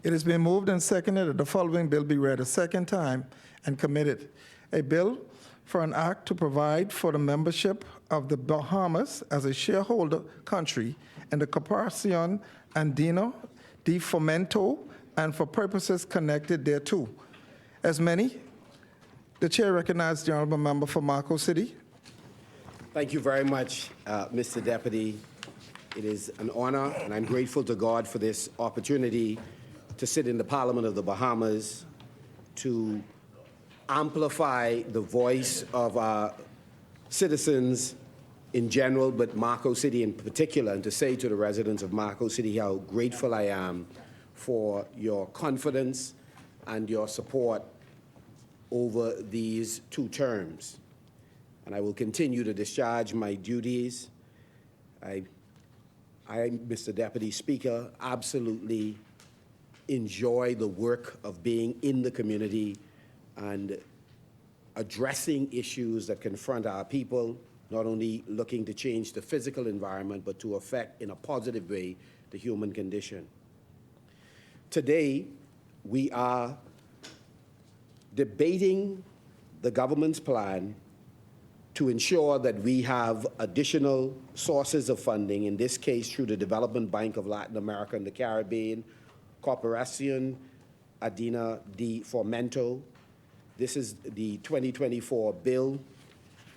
It has been moved and seconded that the following bill be read a second time and committed. A bill for an act to provide for the membership of the Bahamas as a shareholder country in the Corporacion Andina de Fomento and for purposes connected thereto. As many, the chair recognizes the honorable member for Marco City. Thank you very much, Mr. Deputy. It is an honor, and I'm grateful to God for this opportunity to sit in the Parliament of the Bahamas to amplify the voice of our citizens in general, but Marco City in particular, and to say to the residents of Marco City how grateful I am for your confidence and your support over these 2 terms. And I will continue to discharge my duties. I, Mr. Deputy Speaker, absolutely enjoy the work of being in the community and addressing issues that confront our people, not only looking to change the physical environment, but to affect in a positive way the human condition. Today, we are debating the government's plan to ensure that we have additional sources of funding, in this case through the Development Bank of Latin America and the Caribbean, Corporacion, Andina de Fomento. This is the 2024 bill,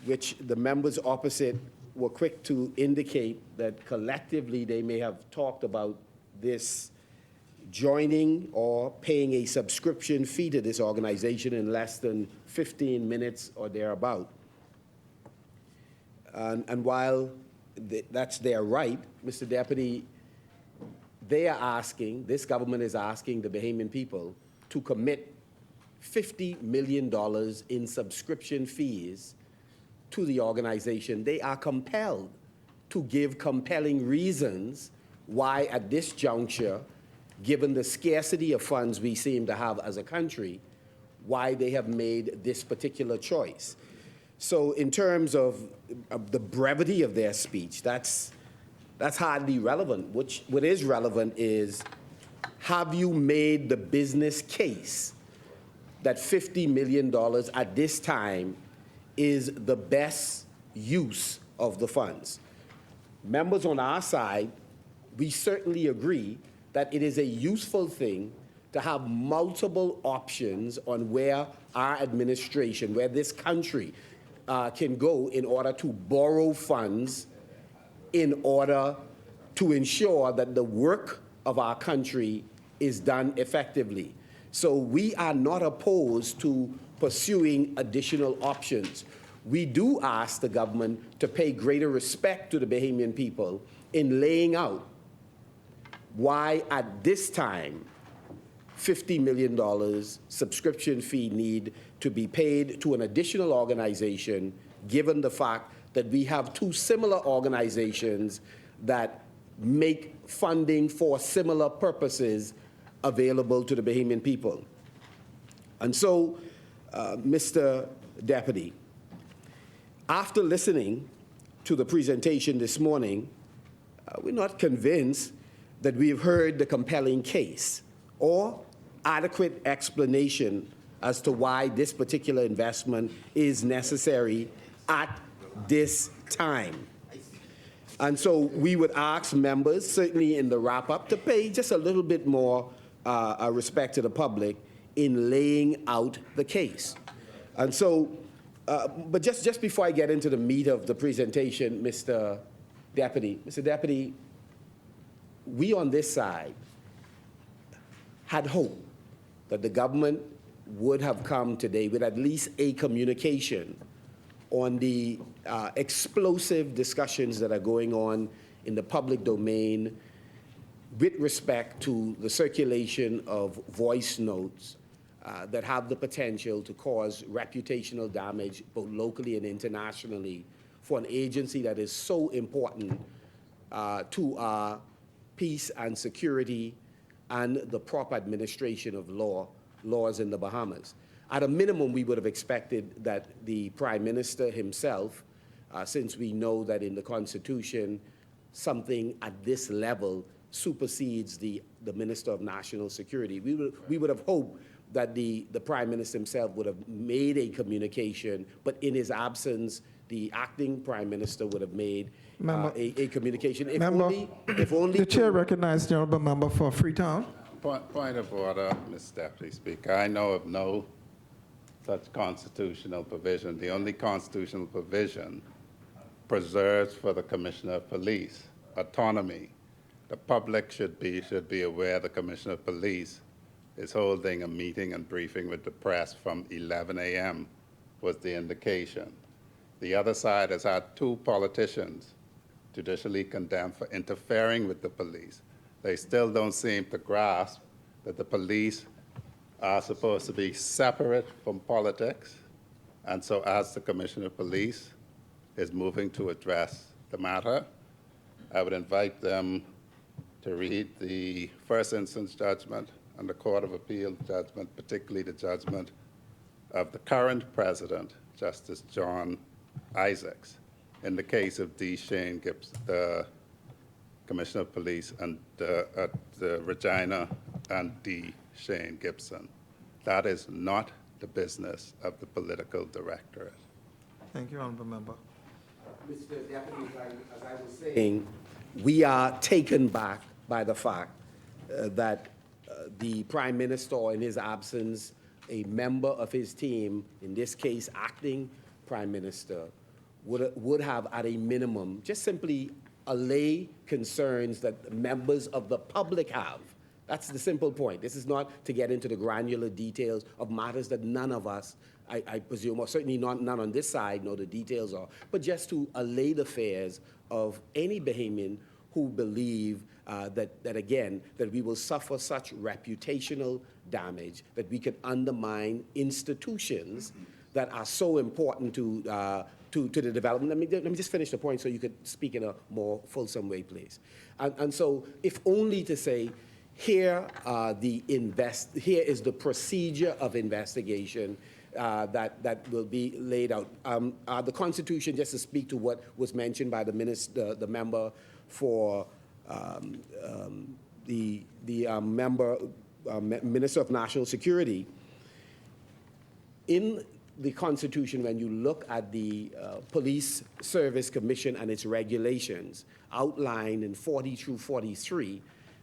which the members opposite were quick to indicate that collectively they may have talked about this joining or paying a subscription fee to this organization in less than 15 minutes or thereabout. And while that's their right, Mr. Deputy, they are asking, this government is asking the Bahamian people to commit $50 million in subscription fees to the organization. They are compelled to give compelling reasons why at this juncture, given the scarcity of funds we seem to have as a country, why they have made this particular choice. So in terms of the brevity of their speech, that's hardly relevant. What is relevant is, have you made the business case that $50 million at this time is the best use of the funds? Members on our side, we certainly agree that it is a useful thing to have multiple options on where our administration, where this country can go in order to borrow funds in order to ensure that the work of our country is done effectively. So we are not opposed to pursuing additional options. We do ask the government to pay greater respect to the Bahamian people in laying out why at this time $50 million subscription fee need to be paid to an additional organization, given the fact that we have 2 similar organizations that make funding for similar purposes available to the Bahamian people. And so, Mr. Deputy, after listening to the presentation this morning, we're not convinced that we've heard the compelling case or adequate explanation as to why this particular investment is necessary at this time. And so we would ask members, certainly in the wrap-up, to pay just a little bit more respect to the public in laying out the case. And so, but just before I get into the meat of the presentation, Mr. Deputy, we on this side had hoped that the government would have come today with at least a communication on the explosive discussions that are going on in the public domain with respect to the circulation of voice notes that have the potential to cause reputational damage both locally and internationally for an agency that is so important to our peace and security and the proper administration of laws in the Bahamas. At a minimum, we would have expected that the Prime Minister himself, since we know that in the Constitution, something at this level supersedes the the Minister of National Security. We would have hoped that the Prime Minister himself would have made a communication, but in his absence, the acting Prime Minister would have made a communication. If only The chair recognizes the honourable member for Freetown. Point of order, Mr. Deputy Speaker. I know of no such constitutional provision. The only constitutional provision preserves for the Commissioner of Police autonomy. The public should be aware the Commissioner of Police is holding a meeting and briefing with the press from 11 a.m. was the indication. The other side has had 2 politicians judicially condemned for interfering with the police. They still don't seem to grasp that the police are supposed to be separate from politics. And so as the Commissioner of Police is moving to address the matter, I would invite them to read the first instance judgment and the Court of Appeal judgment, particularly the judgment of the current president, Justice John Isaacs, in the case of D. Shane Gibbs, the Commissioner of Police, and Regina and D. Shane Gibson. That is not the business of the political directorate. Thank you, honourable member. Mr. Deputy, as I was saying, we are taken back by the fact that the Prime Minister, or in his absence, a member of his team, in this case, acting Prime Minister, would have, at a minimum, just simply allay concerns that members of the public have. That's the simple point. This is not to get into the granular details of matters that none of us, I presume, or certainly none on this side, know the details of, but just to allay the fears of any Bahamian who believe that we will suffer such reputational damage that we could undermine institutions that are so important to the development. Let me just finish the point so you could speak in a more fulsome way, please. And so, if only to say, here is the procedure of investigation that will be laid out. The Constitution, just to speak to what was mentioned by the minister, the member for Minister of National Security, in the Constitution, when you look at the Police Service Commission and its regulations outlined in 40 through 43,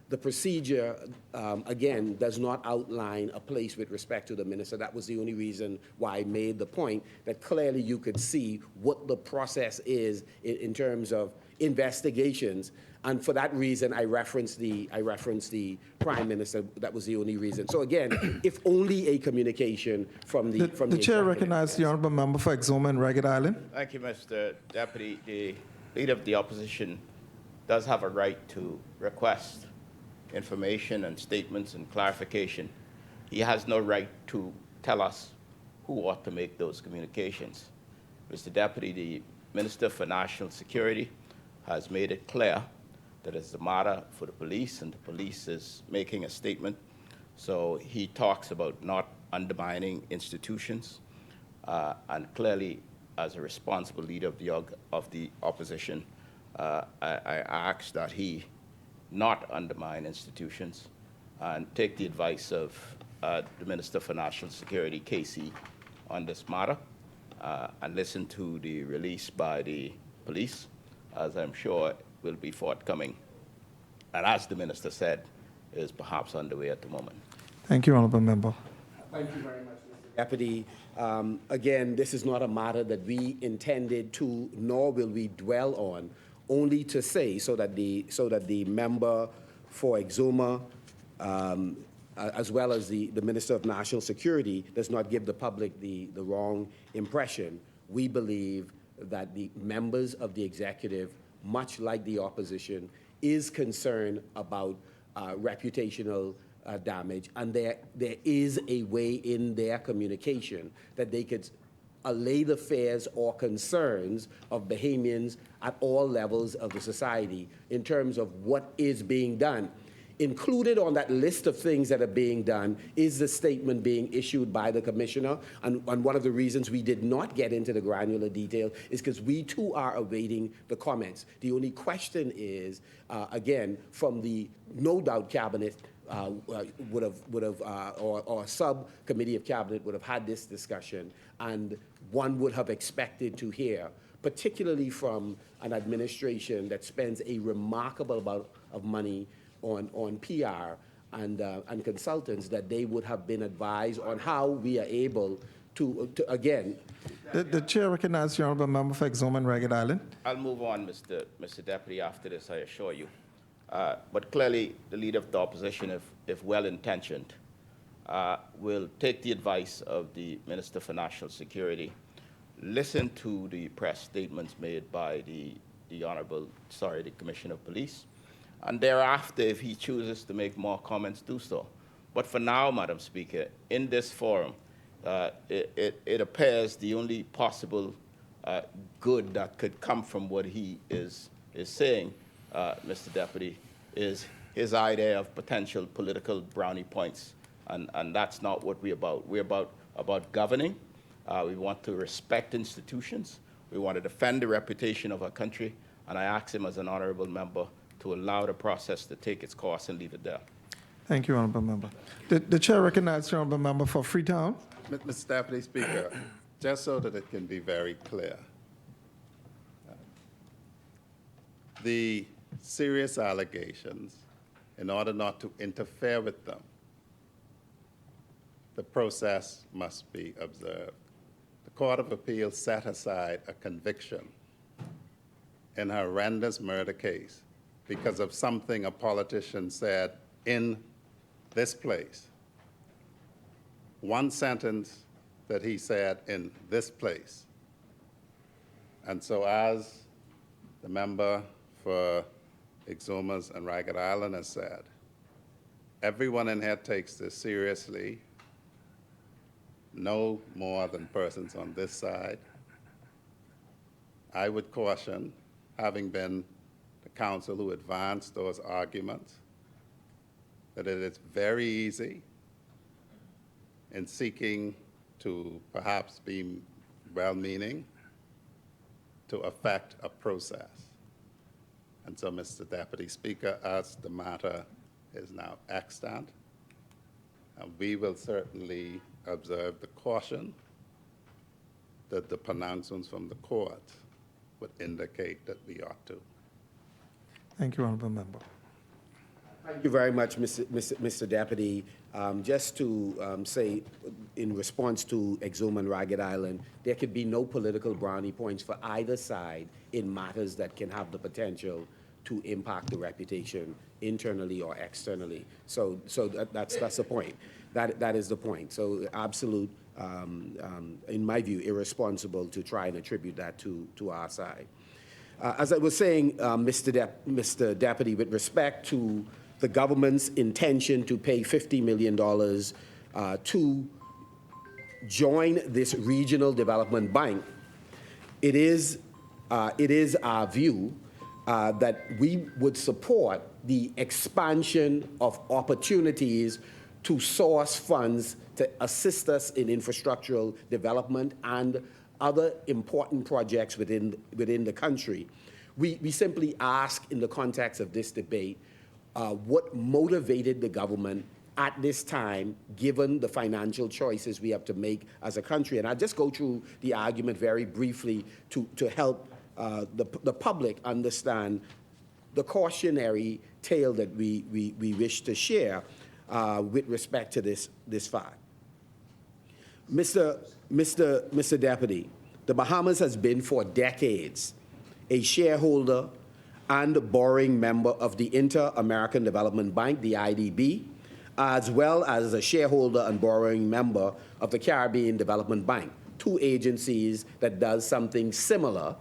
the procedure, again, does not outline a place with respect to the minister. That was the only reason why I made the point that clearly you could see what the process is in terms of investigations. And for that reason, I referenced the Prime Minister. That was the only reason. So again, if only a communication from the chair recognizes the honourable member for Exuma and Ragged Island. Thank you, Mr. Deputy. The leader of the opposition does have a right to request information and statements and clarification. He has no right to tell us who ought to make those communications. Mr. Deputy, the Minister for National Security has made it clear that it's a matter for the police, and the police is making a statement. So he talks about not undermining institutions, and clearly, as a responsible leader of the opposition, I ask that he not undermine institutions and take the advice of the Minister for National Security, Casey, on this matter, and listen to the release by the police, as I'm sure will be forthcoming, and as the Minister said, is perhaps underway at the moment. Thank you, honourable member. Thank you very much, Mr. Deputy. Again, this is not a matter that we intended to, nor will we dwell on, only to say so that the member for Exuma, as well as the Minister of National Security, does not give the public the wrong impression. We believe that the members of the executive, much like the opposition, is concerned about reputational damage, and there is a way in their communication that they could allay the fears or concerns of Bahamians at all levels of the society in terms of what is being done. Included on that list of things that are being done is the statement being issued by the commissioner. And one of the reasons we did not get into the granular detail is because we too are awaiting the comments. The only question is, again, from the no doubt cabinet or subcommittee of cabinet would have had this discussion, and one would have expected to hear, particularly from an administration that spends a remarkable amount of money on PR and consultants, that they would have been advised on how we are able to again. The chair recognizes the honourable member for Exuma and Ragged Island. I'll move on, Mr. Deputy, after this, I assure you. But clearly, the leader of the opposition, if well-intentioned, will take the advice of the Minister for National Security, listen to the press statements made by the Commissioner of Police, and thereafter, if he chooses to make more comments, do so. But for now, Madam Speaker, in this forum, it appears the only possible good that could come from what he is saying, Mr. Deputy, is his idea of potential political brownie points, and that's not what we're about. We're about governing. We want to respect institutions. We want to defend the reputation of our country, and I ask him as an honourable member to allow the process to take its course and leave it there. Thank you, honourable member. The chair recognizes the honourable member for Freetown. Mr. Deputy Speaker, just so that it can be very clear, the serious allegations, in order not to interfere with them, the process must be observed. The Court of Appeal set aside a conviction in a horrendous murder case because of something a politician said in this place. One sentence that he said in this place. And so as the member for Exumas and Ragged Island has said, everyone in here takes this seriously, no more than persons on this side. I would caution, having been the counsel who advanced those arguments, that it is very easy in seeking to perhaps be well-meaning to affect a process. And so, Mr. Deputy Speaker, as the matter is now extant, we will certainly observe the caution that the pronouncements from the court would indicate that we ought to. Thank you, honourable member. Thank you very much, Mr. Deputy. Just to say, in response to Exuma and Ragged Island, there could be no political brownie points for either side in matters that can have the potential to impact the reputation internally or externally. So that's the point. That is the point. So absolute, in my view, irresponsible to try and attribute that to our side. As I was saying, Mr. Deputy, with respect to the government's intention to pay $50 million to join this regional development bank, it is our view that we would support the expansion of opportunities to source funds to assist us in infrastructural development and other important projects within the country. We simply ask, in the context of this debate, what motivated the government at this time, given the financial choices we have to make as a country. And I'll just go through the argument very briefly to help the public understand the cautionary tale that we wish to share with respect to this fact. Mr. Deputy, the Bahamas has been for decades a shareholder and borrowing member of the Inter-American Development Bank, the IDB, as well as a shareholder and borrowing member of the Caribbean Development Bank, two agencies that does something similar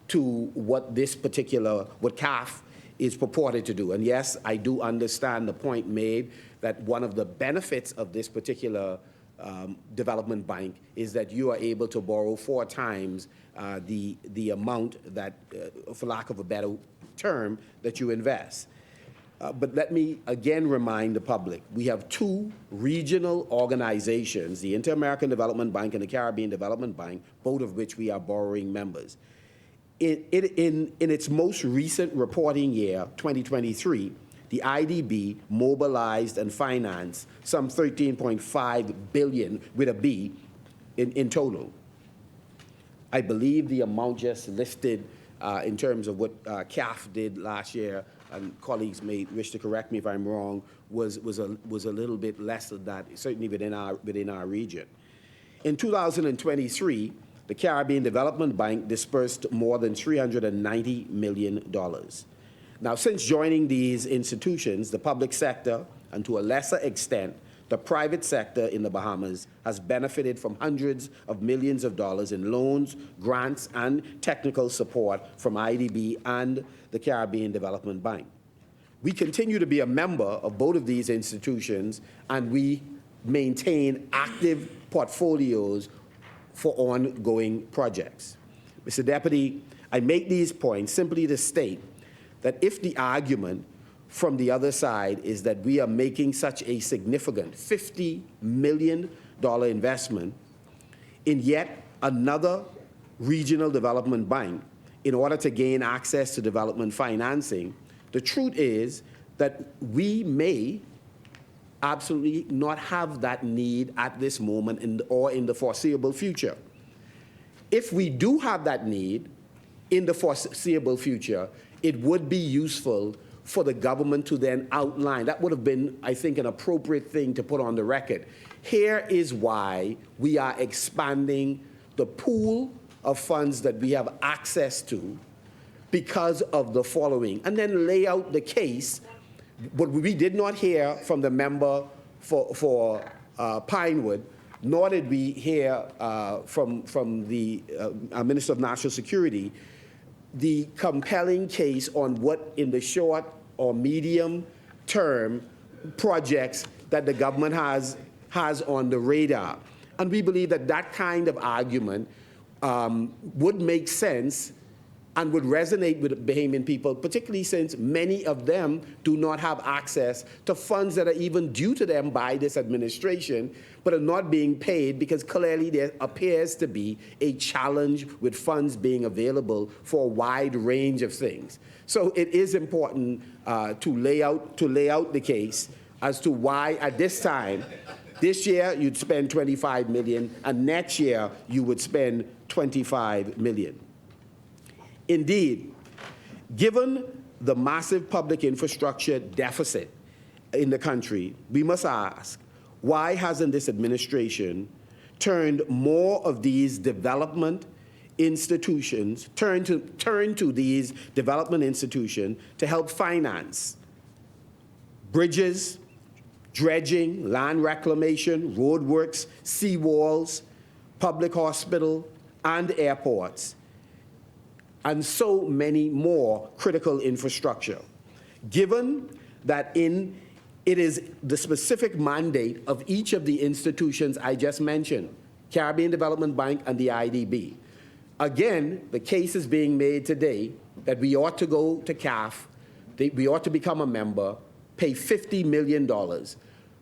to what what CAF is purported to do. And yes, I do understand the point made that one of the benefits of this particular development bank is that you are able to borrow 4 times the amount that, for lack of a better term, that you invest. But let me again remind the public, we have two regional organizations, the Inter-American Development Bank and the Caribbean Development Bank, both of which we are borrowing members. In its most recent reporting year, 2023, the IDB mobilized and financed some $13.5 billion with a B in total. I believe the amount just listed in terms of what CAF did last year, and colleagues may wish to correct me if I'm wrong, was a little bit less than that, certainly within our region. In 2023, the Caribbean Development Bank dispersed more than $390 million. Now, since joining these institutions, the public sector, and to a lesser extent, the private sector in the Bahamas, has benefited from hundreds of millions of dollars in loans, grants, and technical support from IDB and the Caribbean Development Bank. We continue to be a member of both of these institutions, and we maintain active portfolios for ongoing projects. Mr. Deputy, I make these points simply to state that if the argument from the other side is that we are making such a significant $50 million investment in yet another regional development bank in order to gain access to development financing, the truth is that we may absolutely not have that need at this moment or in the foreseeable future. If we do have that need in the foreseeable future, it would be useful for the government to then outline. That would have been, I think, an appropriate thing to put on the record. Here is why we are expanding the pool of funds that we have access to because of the following, and then lay out the case. But we did not hear from the member for Pinewood, nor did we hear from the Minister of National Security, the compelling case on what in the short or medium term projects that the government has on the radar. And we believe that that kind of argument would make sense and would resonate with the Bahamian people, particularly since many of them do not have access to funds that are even due to them by this administration, but are not being paid because clearly there appears to be a challenge with funds being available for a wide range of things. So it is important to lay out the case as to why at this time, this year you'd spend $25 million, and next year you would spend $25 million. Indeed, given the massive public infrastructure deficit in the country, we must ask, why hasn't this administration turned more of these development institutions, turn to these development institutions to help finance bridges, dredging, land reclamation, roadworks, seawalls, public hospital, and airports, and so many more critical infrastructure. Given that it is the specific mandate of each of the institutions I just mentioned, Caribbean Development Bank and the IDB. Again, the case is being made today that we ought to go to CAF, we ought to become a member, pay $50 million,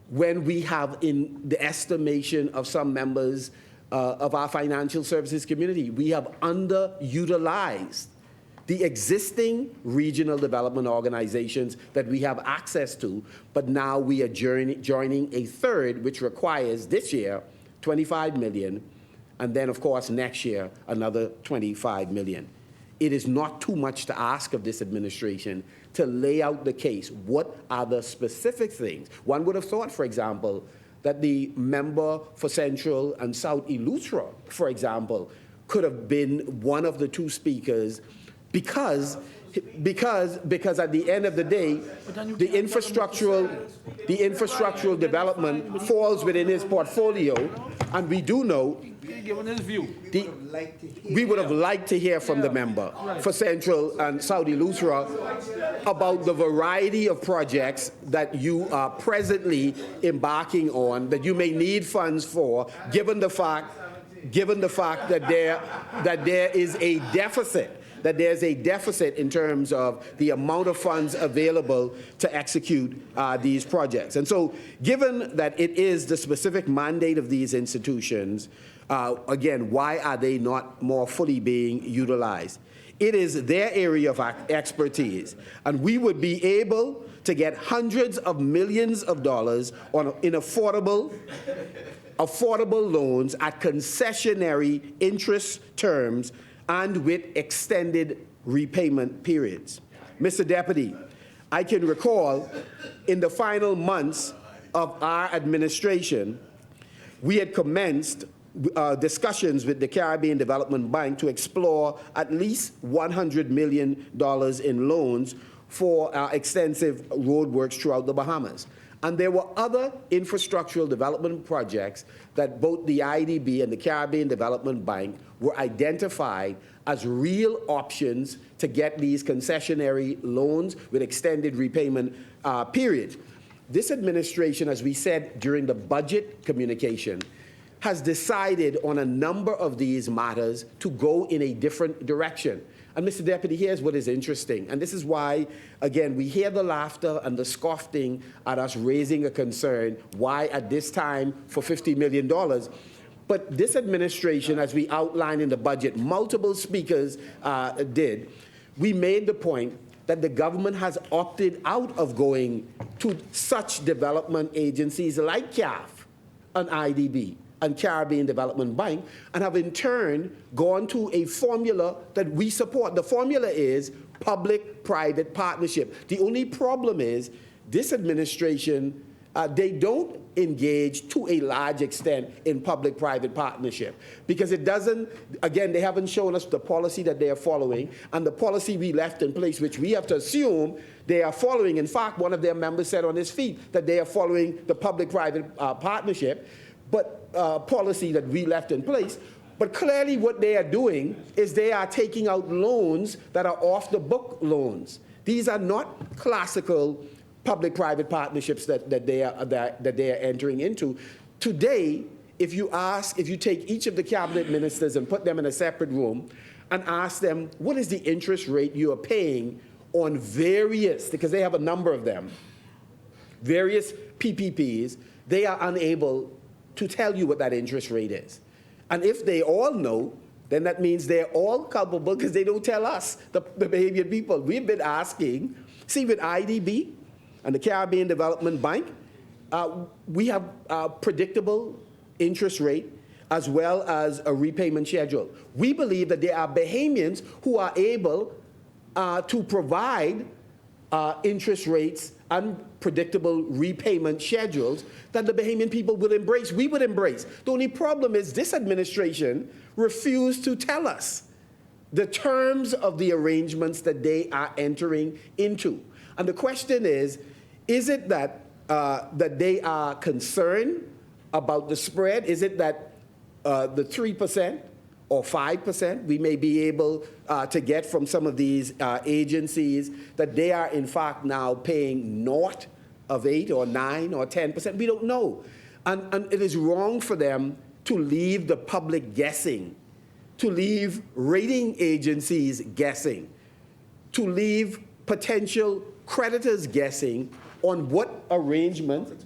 when we have, in the estimation of some members of our financial services community, we have underutilized the existing regional development organizations that we have access to, but now we are joining a third, which requires this year $25 million, and then, of course, next year another $25 million. It is not too much to ask of this administration to lay out the case. What are the specific things? One would have thought, for example, that the member for Central and South Eleuthera, for example, could have been one of the two speakers because at the end of the day, the infrastructural development falls within his portfolio, and we do know we would have liked to hear from the member for Central and South Eleuthera about the variety of projects that you are presently embarking on, that you may need funds for, given the fact that there is a deficit. that there's a deficit in terms of the amount of funds available to execute these projects. And so given that it is the specific mandate of these institutions, again, why are they not more fully being utilized? It is their area of expertise, and we would be able to get hundreds of millions of dollars in affordable loans at concessionary interest terms and with extended repayment periods. Mr. Deputy, I can recall in the final months of our administration, we had commenced discussions with the Caribbean Development Bank to explore at least $100 million in loans for extensive roadworks throughout the Bahamas. And there were other infrastructural development projects that both the IDB and the Caribbean Development Bank were identified as real options to get these concessionary loans with extended repayment periods. This administration, as we said during the budget communication, has decided on a number of these matters to go in a different direction. And Mr. Deputy, here's what is interesting, and this is why, again, we hear the laughter and the scoffing at us raising a concern, why at this time for $50 million. But this administration, as we outlined in the budget, multiple speakers did, we made the point that the government has opted out of going to such development agencies like CAF and IDB and Caribbean Development Bank, and have in turn gone to a formula that we support. The formula is public-private partnership. The only problem is this administration, they don't engage to a large extent in public-private partnership because it doesn't, again, they haven't shown us the policy that they are following and the policy we left in place, which we have to assume they are following. In fact, one of their members said on his feet that they are following the public-private partnership, but policy that we left in place. But clearly what they are doing is they are taking out loans that are off-the-book loans. These are not classical public-private partnerships that they are entering into. Today, if you take each of the cabinet ministers and put them in a separate room and ask them, what is the interest rate you are paying on various, because they have a number of them, various PPPs, they are unable to tell you what that interest rate is. And if they all know, then that means they're all culpable because they don't tell us, the Bahamian people. We've been asking, see with IDB and the Caribbean Development Bank, we have a predictable interest rate as well as a repayment schedule. We believe that there are Bahamians who are able to provide interest rates and predictable repayment schedules that the Bahamian people would embrace, we would embrace. The only problem is this administration refused to tell us the terms of the arrangements that they are entering into. And the question is it that, that they are concerned about the spread? Is it that the 3% or 5% we may be able to get from some of these agencies that they are in fact now paying naught of 8 or 9 or 10%? We don't know. And it is wrong for them to leave the public guessing, to leave rating agencies guessing, to leave potential creditors guessing on what arrangement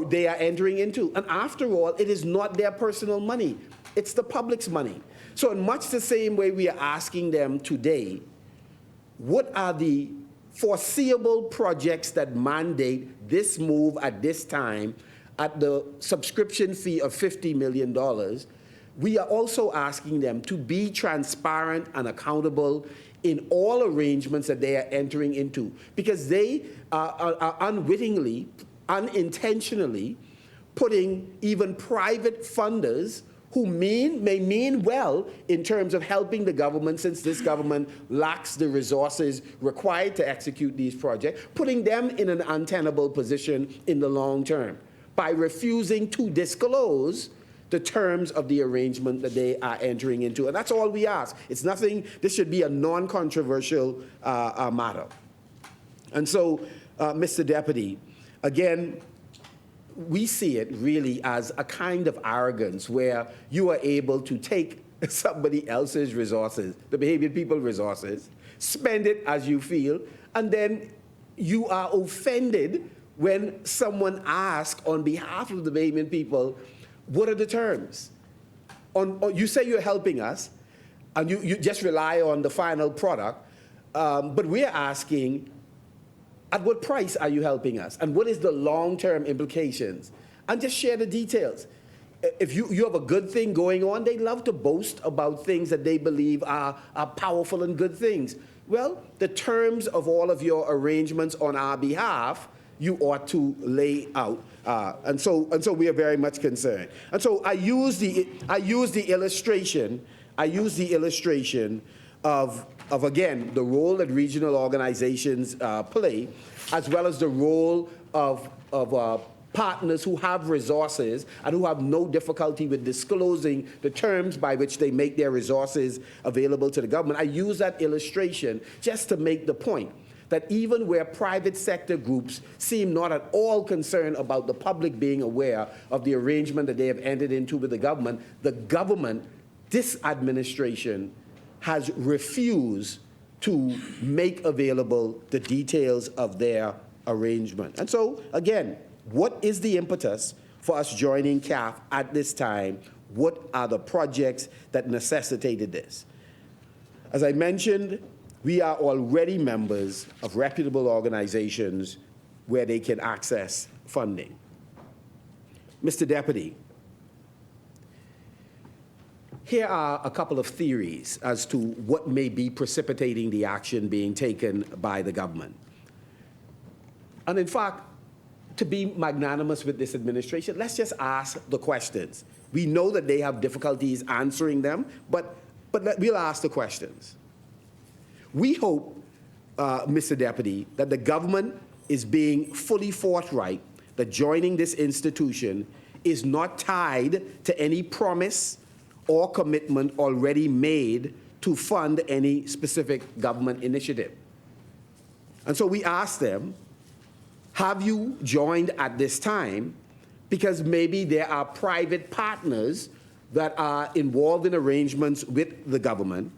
they are entering into. And after all, it is not their personal money. It's the public's money. So in much the same way we are asking them today, what are the foreseeable projects that mandate this move at this time at the subscription fee of $50 million? We are also asking them to be transparent and accountable in all arrangements that they are entering into, because they are unwittingly, unintentionally putting even private funders who may mean well in terms of helping the government, since this government lacks the resources required to execute these projects, putting them in an untenable position in the long term by refusing to disclose the terms of the arrangement that they are entering into. And that's all we ask. It's nothing, this should be a non-controversial matter. And so, Mr. Deputy, again, we see it really as a kind of arrogance where you are able to take somebody else's resources, the Bahamian people resources, spend it as you feel, and then you are offended when someone asks on behalf of the Bahamian people, what are the terms? You say you're helping us, and you just rely on the final product, but we're asking, at what price are you helping us? And what is the long-term implications? And just share the details. If you have a good thing going on, they love to boast about things that they believe are powerful and good things. Well, the terms of all of your arrangements on our behalf, you ought to lay out. And so we are very much concerned. And so I use the illustration of again, the role that regional organizations play, as well as the role of partners who have resources and who have no difficulty with disclosing the terms by which they make their resources available to the government. I use that illustration just to make the point that even where private sector groups seem not at all concerned about the public being aware of the arrangement that they have entered into with the government, this administration has refused to make available the details of their arrangement. And so, again, what is the impetus for us joining CAF at this time? What are the projects that necessitated this? As I mentioned, we are already members of reputable organizations where they can access funding. Mr. Deputy, here are a couple of theories as to what may be precipitating the action being taken by the government. And in fact, to be magnanimous with this administration, let's just ask the questions. We know that they have difficulties answering them, but we'll ask the questions. We hope, Mr. Deputy, that the government is being fully forthright that joining this institution is not tied to any promise or commitment already made to fund any specific government initiative. And so we ask them, have you joined at this time because maybe there are private partners that are involved in arrangements with the government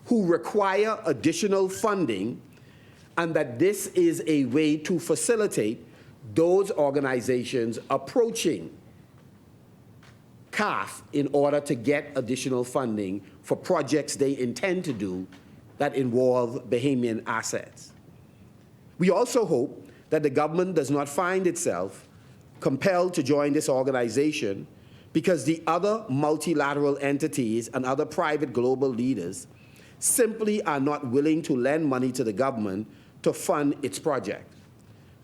who require additional funding, and that this is a way to facilitate those organizations approaching CAF in order to get additional funding for projects they intend to do that involve Bahamian assets. We also hope that the government does not find itself compelled to join this organization because the other multilateral entities and other private global leaders simply are not willing to lend money to the government to fund its project.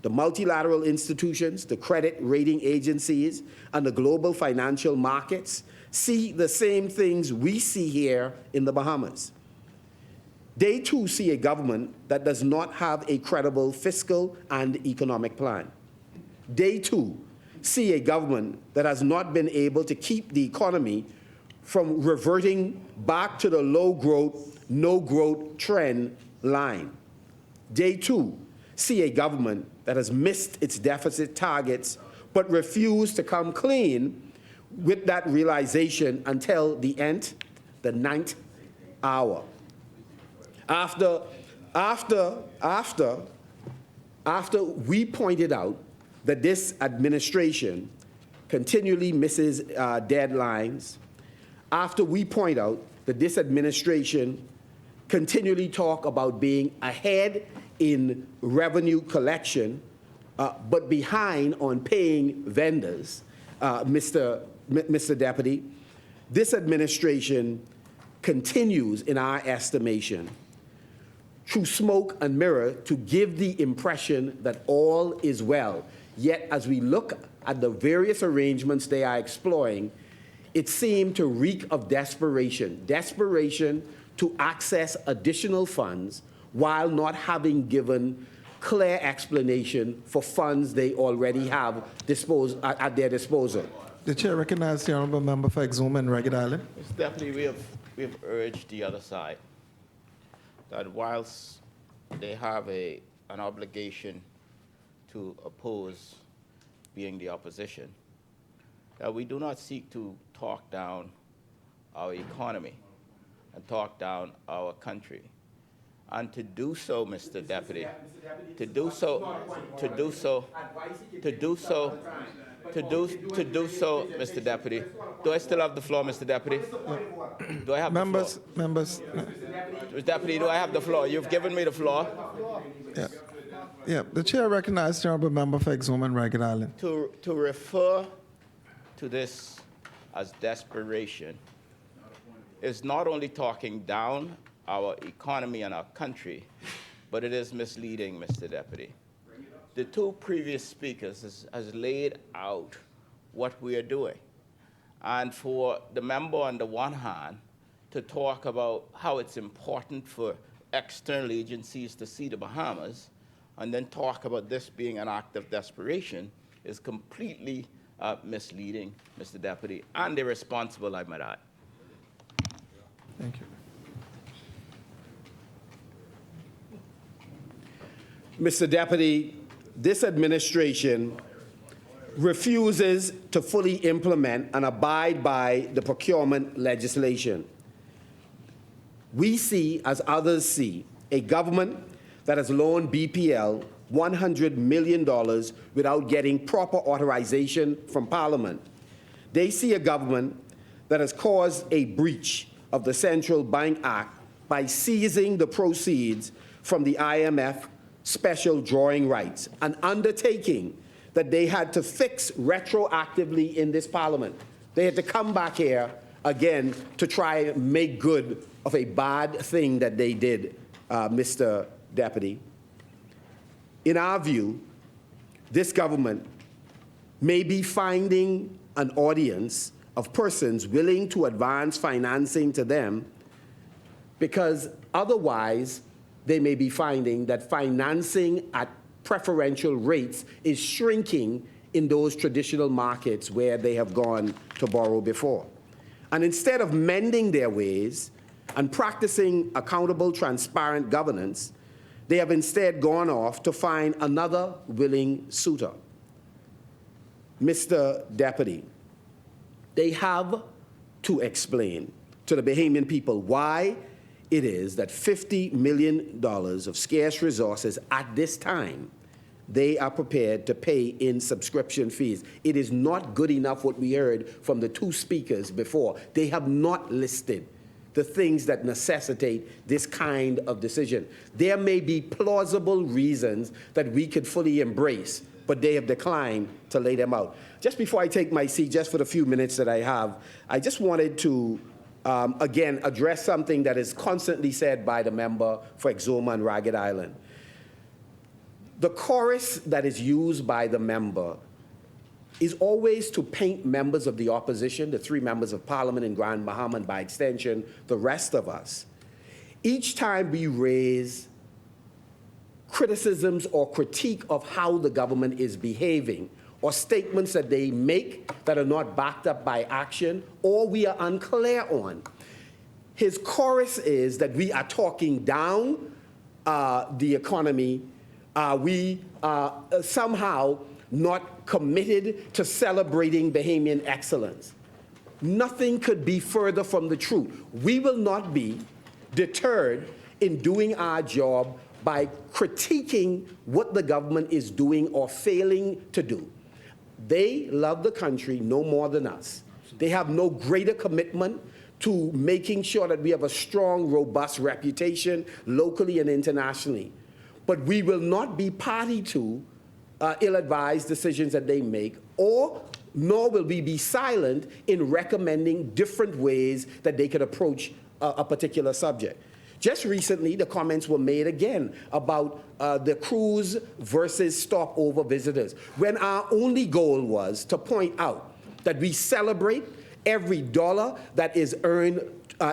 The multilateral institutions, the credit rating agencies, and the global financial markets see the same things we see here in the Bahamas. They too see a government that does not have a credible fiscal and economic plan. They too see a government that has not been able to keep the economy from reverting back to the low growth, no growth trend line. They too see a government that has missed its deficit targets but refused to come clean with that realization until the ninth hour. After we pointed out that this administration continually misses deadlines, after we point out that this administration continually talk about being ahead in revenue collection, but behind on paying vendors, Mr. Deputy, this administration continues, in our estimation, through smoke and mirror to give the impression that all is well. Yet, as we look at the various arrangements they are exploring, it seemed to reek of desperation to access additional funds while not having given clear explanation for funds they already have at their disposal. The chair recognizes the honourable member for Exuma and Ragged Island. Mr. Deputy, we have urged the other side that whilst they have an obligation to oppose being the opposition, that we do not seek to talk down our economy and talk down our country. And to do so, Mr. Deputy, to do so, Mr. Deputy. Do I still have the floor, Mr. Deputy? Do I have the floor? Members, Mr. Deputy, do I have the floor? You've given me the floor. yeah, the chair recognizes the honorable member for Exuma and Ragged Island. To refer to this as desperation is not only talking down our economy and our country, but it is misleading, Mr. Deputy. The two previous speakers has laid out what we are doing. And for the member on the one hand to talk about how it's important for external agencies to see the Bahamas, and then talk about this being an act of desperation is completely misleading, Mr. Deputy, and irresponsible, I might add. Thank you. Mr. Deputy, this administration refuses to fully implement and abide by the procurement legislation. We see, as others see, a government that has loaned BPL $100 million without getting proper authorization from Parliament. They see a government that has caused a breach of the Central Bank Act by seizing the proceeds from the IMF special drawing rights, an undertaking that they had to fix retroactively in this Parliament. They had to come back here again to try and make good of a bad thing that they did, Mr. Deputy. In our view, this government may be finding an audience of persons willing to advance financing to them, because otherwise they may be finding that financing at preferential rates is shrinking in those traditional markets where they have gone to borrow before. And instead of mending their ways and practicing accountable, transparent governance, they have instead gone off to find another willing suitor. Mr. Deputy, they have to explain to the Bahamian people why it is that $50 million of scarce resources at this time they are prepared to pay in subscription fees. It is not good enough what we heard from the two speakers before. They have not listed the things that necessitate this kind of decision. There may be plausible reasons that we could fully embrace, but they have declined to lay them out. Just before I take my seat, just for the few minutes that I have, I just wanted to again, address something that is constantly said by the member for Exuma and Ragged Island. The chorus that is used by the member is always to paint members of the opposition, the three members of Parliament in Grand Bahama, and by extension, the rest of us. Each time we raise criticisms or critique of how the government is behaving, or statements that they make that are not backed up by action, or we are unclear on, his chorus is that we are talking down the economy, we are somehow not committed to celebrating Bahamian excellence. Nothing could be further from the truth. We will not be deterred in doing our job by critiquing what the government is doing or failing to do. They love the country no more than us. They have no greater commitment to making sure that we have a strong, robust reputation locally and internationally. But we will not be party to ill-advised decisions that they make, nor will we be silent in recommending different ways that they could approach a particular subject. Just recently, the comments were made again about the cruise versus stopover visitors, when our only goal was to point out that we celebrate every dollar that is earned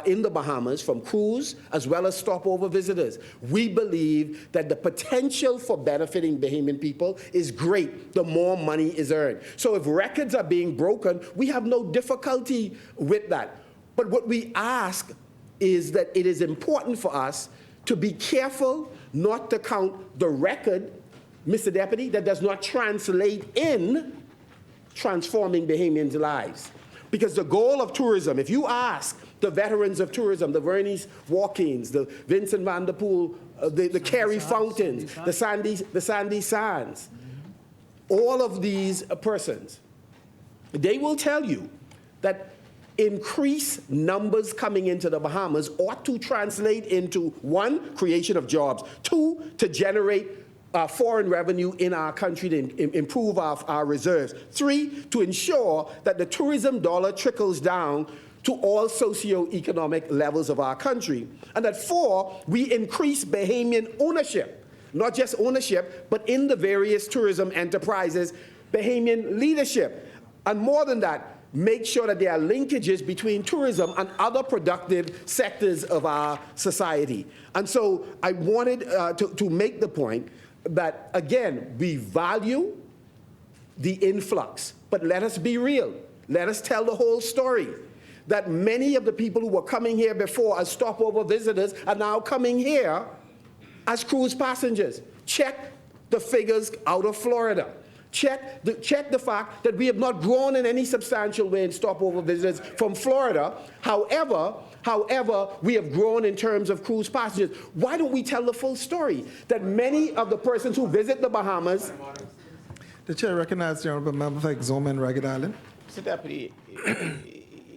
in the Bahamas from cruise as well as stopover visitors. We believe that the potential for benefiting Bahamian people is great the more money is earned. So if records are being broken, we have no difficulty with that. But what we ask is that it is important for us to be careful not to count the record, Mr. Deputy, that does not translate in transforming Bahamians' lives. Because the goal of tourism, if you ask the the veterans of tourism, the Vernice Walk-ins, the Vincent van der Poel, the Kerry Fountains, the Sandy Sands, all of these persons, they will tell you that increased numbers coming into the Bahamas ought to translate into, 1, creation of jobs, 2, to generate foreign revenue in our country to improve our reserves, 3, to ensure that the tourism dollar trickles down to all socioeconomic levels of our country, and that 4, we increase Bahamian ownership, not just ownership, but in the various tourism enterprises, Bahamian leadership, and more than that, make sure that there are linkages between tourism and other productive sectors of our society. And so I wanted to make the point that, again, we value the influx, but let us be real. Let us tell the whole story. That many of the people who were coming here before as stopover visitors are now coming here as cruise passengers. Check the figures out of Florida. Check the fact that we have not grown in any substantial way in stopover visitors from Florida. However, we have grown in terms of cruise passengers. Why don't we tell the full story? That many of the persons who visit the Bahamas... The chair recognizes the honourable member for Exuma and Ragged Island. Mr. Deputy,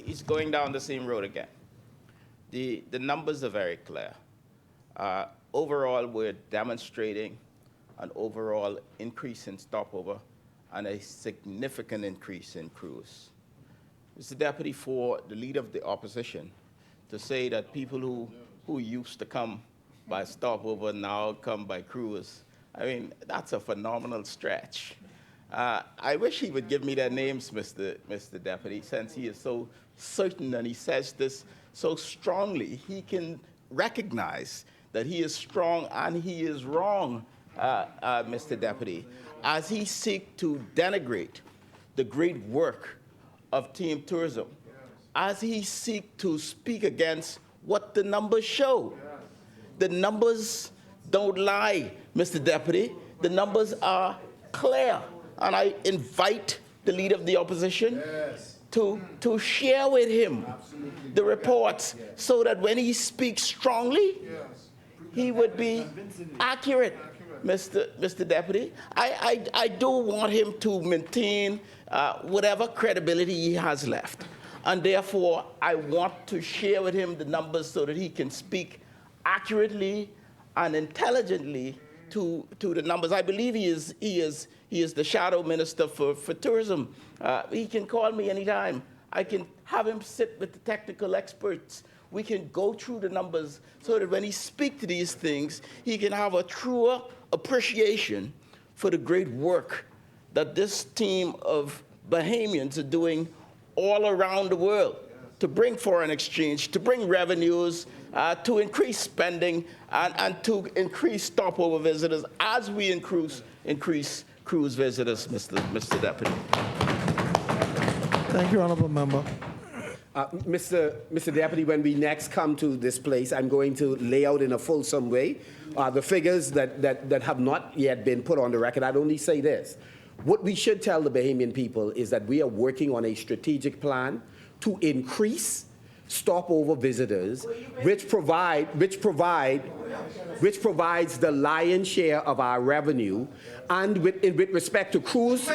he's going down the same road again. The numbers are very clear. Overall, we're demonstrating an overall increase in stopover and a significant increase in cruise. Mr. Deputy, for the leader of the opposition to say that people who used to come by stopover now come by cruise, I mean, that's a phenomenal stretch. I wish he would give me their names, Mr. Deputy, since he is so certain and he says this so strongly, he can recognize that he is strong and he is wrong, Mr. Deputy, as he seeks to denigrate the great work of team tourism, as he seeks to speak against what the numbers show. The numbers don't lie, Mr. Deputy. The numbers are clear. And I invite the leader of the opposition to share with him the reports so that when he speaks strongly, he would be accurate, Mr. Deputy. I do want him to maintain whatever credibility he has left. And therefore, I want to share with him the numbers so that he can speak accurately and intelligently to the numbers. I believe he is the shadow minister for tourism. He can call me anytime. I can have him sit with the technical experts. We can go through the numbers so that when he speaks to these things, he can have a truer appreciation for the great work that this team of Bahamians are doing all around the world to bring foreign exchange, to bring revenues, to increase spending, and to increase stopover visitors as we increase cruise visitors, Mr. Deputy. Thank you, honourable member. Mr. Deputy, when we next come to this place, I'm going to lay out in a fulsome way the figures that have not yet been put on the record. I'd only say this. What we should tell the Bahamian people is that we are working on a strategic plan to increase stopover visitors, which provides the lion's share of our revenue. And with respect to cruise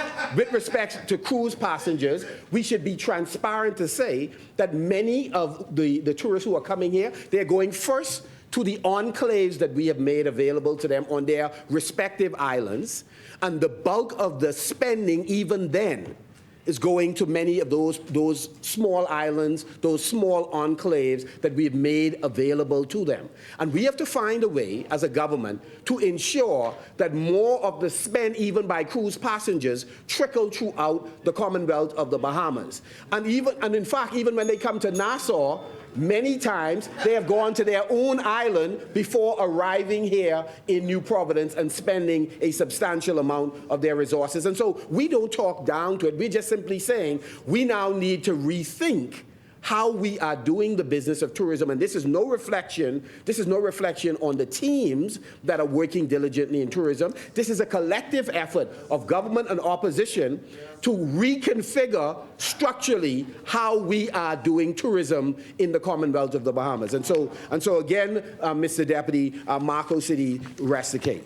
passengers, we should be transparent to say that many of the tourists who are coming here, they're going first to the enclaves that we have made available to them on their respective islands, and the bulk of the spending even then is going to many of those small islands, those small enclaves that we've made available to them. And we have to find a way, as a government, to ensure that more of the spend, even by cruise passengers, trickle throughout the Commonwealth of the Bahamas. And in fact, even when they come to Nassau, many times they have gone to their own island before arriving here in New Providence and spending a substantial amount of their resources. And so we don't talk down to it. We're just simply saying we now need to rethink how we are doing the business of tourism. And this is no reflection on the teams that are working diligently in tourism. This is a collective effort of government and opposition to reconfigure structurally how we are doing tourism in the Commonwealth of the Bahamas. And so again, Mr. Deputy, Marco City rests the case.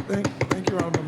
Thank you, Honorable